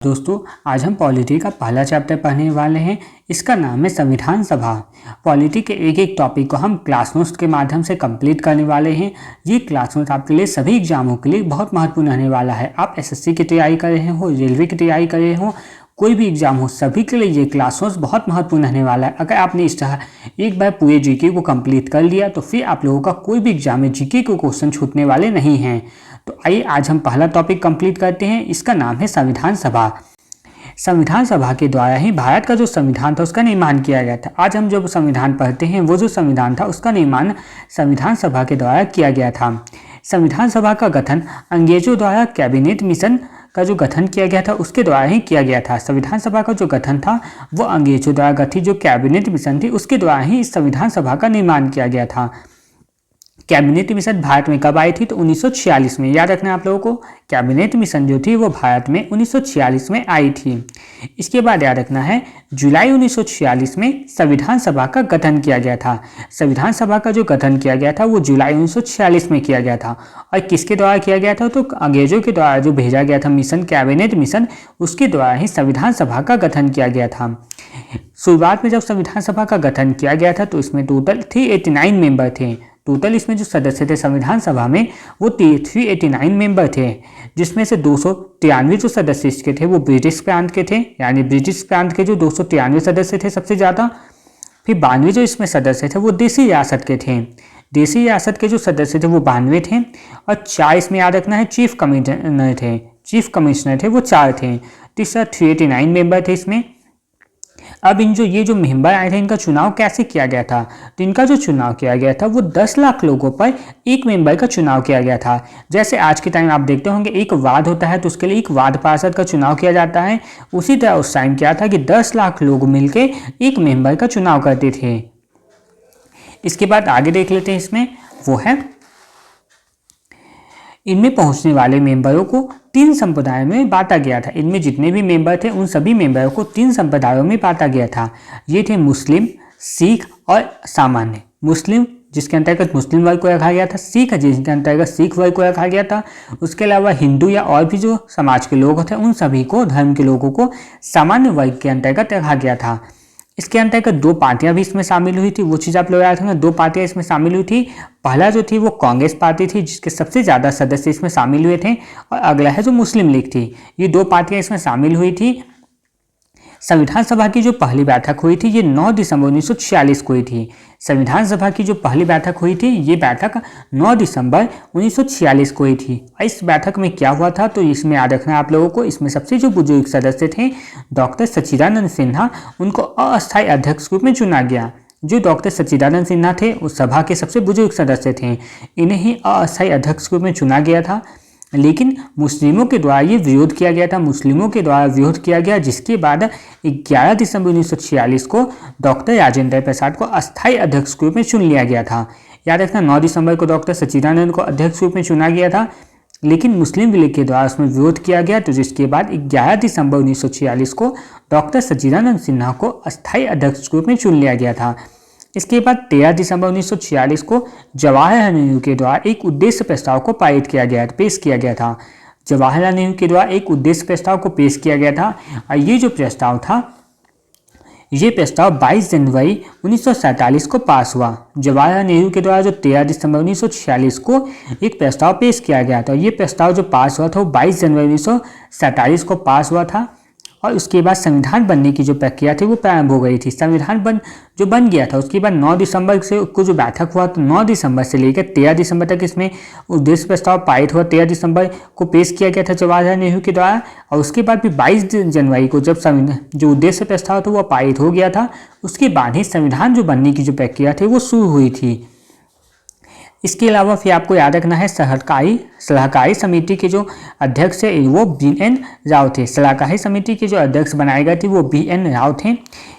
दोस्तों, आज हम पॉलिटी का पहला चैप्टर पढ़ने वाले हैं। इसका नाम है संविधान सभा। पॉलिटी के एक एक टॉपिक को हम क्लास नोट्स के माध्यम से कंप्लीट करने वाले हैं। ये क्लास नोट्स आपके लिए सभी एग्जामों के लिए बहुत महत्वपूर्ण रहने वाला है। आप एसएससी की तैयारी कर रहे हो, रेलवे की तैयारी कर रहे हो, कोई भी एग्जाम हो, सभी के लिए ये क्लास नोट्स बहुत महत्वपूर्ण रहने वाला है। अगर आपने इस तरह एक बार पूरे जीके को कंप्लीट कर लिया तो फिर आप लोगों का कोई भी एग्जाम में जीके के क्वेश्चन छूटने वाले नहीं हैं। तो आइए आज हम पहला टॉपिक कंप्लीट करते हैं। इसका नाम है संविधान सभा। संविधान सभा के द्वारा ही भारत का जो संविधान था उसका निर्माण किया गया था। आज हम जब संविधान पढ़ते हैं वो जो संविधान था उसका निर्माण संविधान सभा के द्वारा किया गया था। संविधान सभा का गठन अंग्रेजों द्वारा कैबिनेट मिशन का जो गठन किया गया था उसके द्वारा ही किया गया था। संविधान सभा का जो गठन था वो अंग्रेजों द्वारा गठित जो कैबिनेट मिशन थी उसके द्वारा ही इस संविधान सभा का निर्माण किया गया था। कैबिनेट मिशन भारत में कब आई थी? तो 1946 में। याद रखना आप लोगों को, कैबिनेट मिशन जो थी वो भारत में 1946 में आई थी। इसके बाद याद रखना है जुलाई 1946 में संविधान सभा का गठन किया गया था। संविधान सभा का जो गठन किया गया था वो जुलाई 1946 में किया गया था। और किसके द्वारा किया गया था? तो अंग्रेजों के द्वारा जो भेजा गया था मिशन, कैबिनेट मिशन, उसके द्वारा ही संविधान सभा का गठन किया गया था। शुरुआत में जब संविधान सभा का गठन किया गया था तो इसमें टोटल 389 मेंबर थे। टोटल इसमें जो सदस्य थे संविधान सभा में वो 389 मेंबर थे, जिसमें से 293 जो सदस्य इसके थे वो ब्रिटिश प्रांत के थे, यानी ब्रिटिश प्रांत के जो 293 सदस्य थे सबसे ज़्यादा। फिर 92 जो इसमें सदस्य थे वो देसी रियासत के थे। देसी रियासत के जो सदस्य थे वो 92 थे। और 4 इसमें याद रखना है चीफ कमिश्नर थे। चीफ कमिश्नर थे वो 4 थे। तीसरा 389 मेंबर थे इसमें। अब ये जो मेंबर आए थे इनका चुनाव कैसे किया गया था? तो इनका जो चुनाव किया गया था वो 10 लाख लोगों पर एक मेंबर का चुनाव किया गया था। जैसे आज के टाइम आप देखते होंगे एक वार्ड होता है तो उसके लिए एक वार्ड पार्षद का चुनाव किया जाता है, उसी तरह उस टाइम क्या था कि 10 लाख लोग मिलकर एक मेंबर का चुनाव करते थे। इसके बाद आगे देख लेते हैं, इसमें वो है इनमें पहुंचने वाले मेंबरों को 3 संप्रदायों में बांटा गया था। इनमें जितने भी मेंबर थे उन सभी मेंबरों को 3 संप्रदायों में बांटा गया था। ये थे मुस्लिम, सिख और सामान्य। मुस्लिम जिसके अंतर्गत मुस्लिम वर्ग को रखा गया था, सिख जिसके अंतर्गत सिख वर्ग को रखा गया था, उसके अलावा हिंदू या और भी जो समाज के लोग थे उन सभी को, धर्म के लोगों को सामान्य वर्ग के अंतर्गत रखा गया था। इसके अंतर्गत 2 पार्टियां भी इसमें शामिल हुई थी। वो चीज़ आप लोग याद रखेंगे, 2 पार्टियां इसमें शामिल हुई थी। पहला जो थी वो कांग्रेस पार्टी थी जिसके सबसे ज़्यादा सदस्य इसमें शामिल हुए थे, और अगला है जो मुस्लिम लीग थी। ये 2 पार्टियां इसमें शामिल हुई थी। संविधान सभा की जो पहली बैठक हुई थी ये 9 दिसंबर 1946 को हुई थी। संविधान सभा की जो पहली बैठक हुई थी ये बैठक 9 दिसंबर 1946 को हुई थी। इस बैठक में क्या हुआ था तो इसमें याद रखना है आप लोगों को, इसमें सबसे जो बुजुर्ग सदस्य थे डॉक्टर सच्चिदानंद सिन्हा, उनको अस्थायी अध्यक्ष के रूप में चुना गया। जो डॉक्टर सच्चिदानंद सिन्हा थे उस सभा के सबसे बुजुर्ग सदस्य थे, इन्हें ही अस्थायी अध्यक्ष के रूप में चुना गया था। लेकिन मुस्लिमों के द्वारा ये विरोध किया गया था, मुस्लिमों के द्वारा विरोध किया गया, जिसके बाद 11 दिसंबर 1946 को डॉक्टर राजेंद्र प्रसाद को अस्थायी अध्यक्ष के रूप में चुन लिया गया था। याद रखना 9 दिसंबर को डॉक्टर सच्चिदानंद को अध्यक्ष के रूप में चुना गया था, लेकिन मुस्लिम लीग के द्वारा उसमें विरोध किया गया, तो जिसके बाद 11 दिसंबर 1946 को डॉक्टर सच्चिदानंद सिन्हा को अस्थायी अध्यक्ष के रूप में चुन लिया गया था। इसके बाद 13 दिसंबर 1946 को जवाहरलाल नेहरू के द्वारा एक उद्देश्य प्रस्ताव को पारित किया गया, पेश किया गया था। जवाहरलाल नेहरू के द्वारा एक उद्देश्य प्रस्ताव को पेश किया गया था, और ये जो प्रस्ताव था ये प्रस्ताव 22 जनवरी 1947 को पास हुआ। जवाहरलाल नेहरू के द्वारा जो 13 दिसंबर 1946 को एक प्रस्ताव पेश किया गया था, ये प्रस्ताव जो पास हुआ था वो 22 जनवरी 1947 को पास हुआ था। और उसके बाद संविधान बनने की जो प्रक्रिया थी वो प्रारंभ हो गई थी। संविधान बन गया था, उसके बाद 9 दिसंबर से को जो बैठक हुआ तो 9 दिसंबर से लेकर 13 दिसंबर तक इसमें उद्देश्य प्रस्ताव पारित हुआ। 13 दिसंबर को पेश किया गया था जवाहरलाल नेहरू के द्वारा, और उसके बाद भी 22 जनवरी को जब जो उद्देश्य प्रस्ताव था वो पारित हो गया था, उसके बाद ही संविधान जो बनने की जो प्रक्रिया थी वो शुरू हुई थी। इसके अलावा फिर आपको याद रखना है सलाहकारी समिति के जो अध्यक्ष थे वो BN राव थे। सलाहकारी समिति के जो अध्यक्ष बनाए गए थे वो BN राव थे।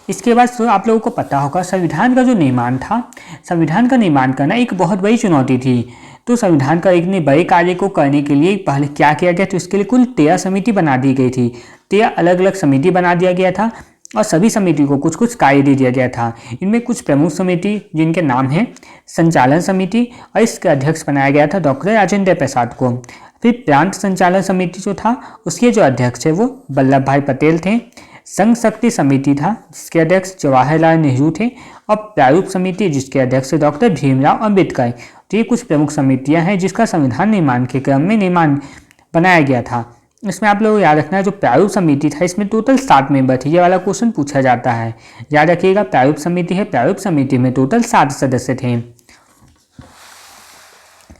इसके बाद तो आप लोगों को पता होगा संविधान का जो निर्माण था, संविधान का निर्माण करना एक बहुत बड़ी चुनौती थी। तो संविधान का इतने बड़े कार्य को करने के लिए पहले क्या किया गया, तो इसके लिए कुल 13 समिति बना दी गई थी। 13 अलग अलग समिति बना दिया गया था, और सभी समिति को कुछ कुछ कार्य दे दिया गया था। इनमें कुछ प्रमुख समिति जिनके नाम हैं संचालन समिति, और इसका अध्यक्ष बनाया गया था डॉक्टर राजेंद्र प्रसाद को। फिर प्रांत संचालन समिति जो था उसके जो अध्यक्ष है वो वल्लभ भाई पटेल थे। संघ शक्ति समिति था जिसके अध्यक्ष जवाहरलाल नेहरू थे, और प्रारूप समिति जिसके अध्यक्ष डॉक्टर भीमराव अंबेडकर। तो ये कुछ प्रमुख समितियां हैं जिसका संविधान निर्माण के क्रम में निर्माण बनाया गया था। इसमें आप लोगों को याद रखना है जो प्रारूप समिति था इसमें टोटल 7 मेंबर थे। ये वाला क्वेश्चन पूछा जाता है, याद रखिएगा। प्रारूप समिति है, प्रारूप समिति में टोटल 7 सदस्य थे।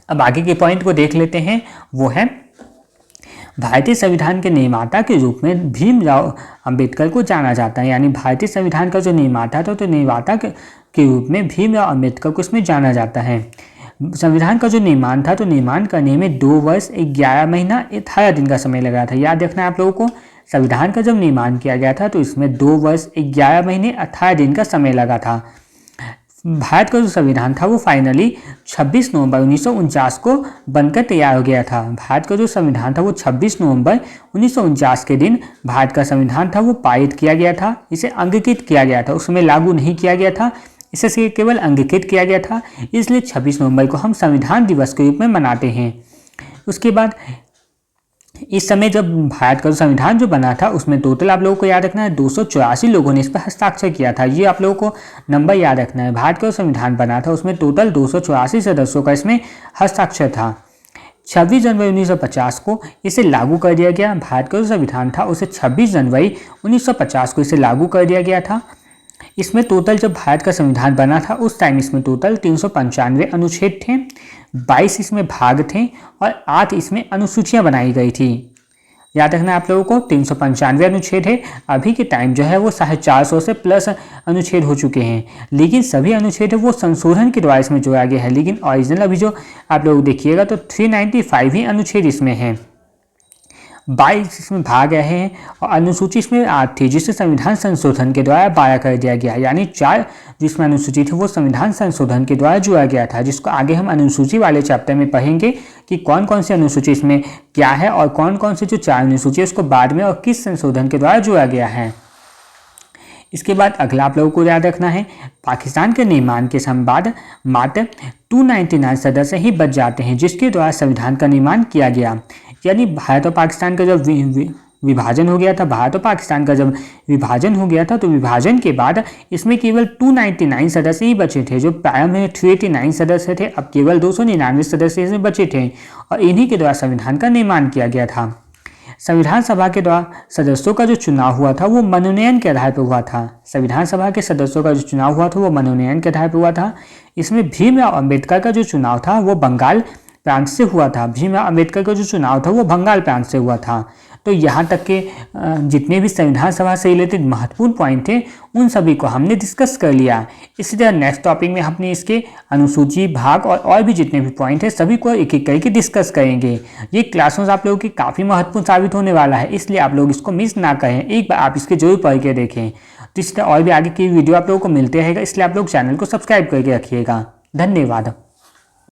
अब आगे के पॉइंट को देख लेते हैं, वो है भारतीय संविधान के निर्माता के रूप में भीमराव अंबेडकर को जाना जाता है। यानी भारतीय संविधान का जो निर्माता था तो निर्माता के रूप में भीमराव अंबेडकर को इसमें जाना जाता है। संविधान का जो निर्माण था तो निर्माण करने में 2 वर्ष 11 महीना 18 दिन का समय लगा था। याद रखना है आप लोगों को, संविधान का जब निर्माण किया गया था तो इसमें 2 वर्ष 11 महीने 18 दिन का समय लगा था। भारत का जो संविधान था वो फाइनली 26 नवंबर 1949 को बनकर तैयार हो गया था। भारत का जो संविधान था वो 26 नवंबर 1949 के दिन भारत का संविधान था वो पारित किया गया था। इसे अंगीकृत किया गया था, उस समय लागू नहीं किया गया था, इसे केवल अंगीकृत किया गया था। इसलिए 26 नवंबर को हम संविधान दिवस के रूप में मनाते हैं। उसके बाद इस समय जब भारत का संविधान जो बना था उसमें टोटल आप लोगों को याद रखना है 284 लोगों ने इस पर हस्ताक्षर किया था। ये आप लोगों को नंबर याद रखना है। भारत का संविधान बना था उसमें टोटल 284 सदस्यों का इसमें हस्ताक्षर था। 26 जनवरी 1950 को इसे लागू कर दिया गया। भारत का जो संविधान था उसे 26 जनवरी 1950 को इसे लागू कर दिया गया था। इसमें टोटल जब भारत का संविधान बना था उस टाइम इसमें टोटल 395 अनुच्छेद थे, 22 इसमें भाग थे और 8 इसमें अनुसूचियां बनाई गई थी। याद रखना आप लोगों को 395 अनुच्छेद है। अभी के टाइम जो है वो 450 से प्लस अनुच्छेद हो चुके हैं, लेकिन सभी अनुच्छेद है वो संशोधन के द्वारा इसमें जोड़ा गया है। लेकिन ओरिजिनल अभी जो आप लोग देखिएगा तो 395 ही अनुच्छेद इसमें है, 22 इसमें भाग रहे हैं और अनुसूची इसमें 8 थी जिसे संविधान संशोधन के द्वारा 12 कर दिया गया। यानी 4 जिसमें अनुसूची थी वो संविधान संशोधन के द्वारा जोड़ा गया था, जिसको आगे हम अनुसूची वाले चैप्टर में पढ़ेंगे कि कौन कौन सी अनुसूची इसमें क्या है और कौन कौन से जो 4 अनुसूची है उसको बाद में और किस संशोधन के द्वारा जोड़ा गया है। इसके बाद अगला आप लोगों को याद रखना है, पाकिस्तान के निर्माण के बाद मात्र 299 सदस्य ही बच जाते हैं जिसके द्वारा संविधान का निर्माण किया गया। यानी भारत और पाकिस्तान का जब विभाजन हो गया था, भारत और पाकिस्तान का जब विभाजन हो गया था तो विभाजन के बाद इसमें केवल 299 सदस्य ही बचे थे। जो प्रारंभ में 389 सदस्य थे, अब केवल 299 सदस्य इसमें बचे थे और इन्हीं के द्वारा संविधान का निर्माण किया गया था। संविधान सभा के द्वारा सदस्यों का जो चुनाव हुआ था वो मनोनयन के आधार पर हुआ था। संविधान सभा के सदस्यों का जो चुनाव हुआ था वो मनोनयन के आधार पर हुआ था। इसमें भीमराव अंबेडकर का जो चुनाव था वो बंगाल प्रांत से हुआ था। भीमराव अंबेडकर का जो चुनाव था वो बंगाल प्रांत से हुआ था। तो यहाँ तक के जितने भी संविधान सभा से रिलेटेड महत्वपूर्ण पॉइंट थे उन सभी को हमने डिस्कस कर लिया। इसी तरह नेक्स्ट टॉपिक में हमने इसके अनुसूची भाग और भी जितने भी पॉइंट है सभी को एक एक करके डिस्कस करेंगे। ये क्लासेस आप लोगों की काफ़ी महत्वपूर्ण साबित होने वाला है, इसलिए आप लोग इसको मिस ना करें, एक बार आप इसके जरूर पढ़ के देखें। तो इस तरह और भी आगे की वीडियो आप लोगों को मिलते रहेगा, इसलिए आप लोग चैनल को सब्सक्राइब करके रखिएगा। धन्यवाद।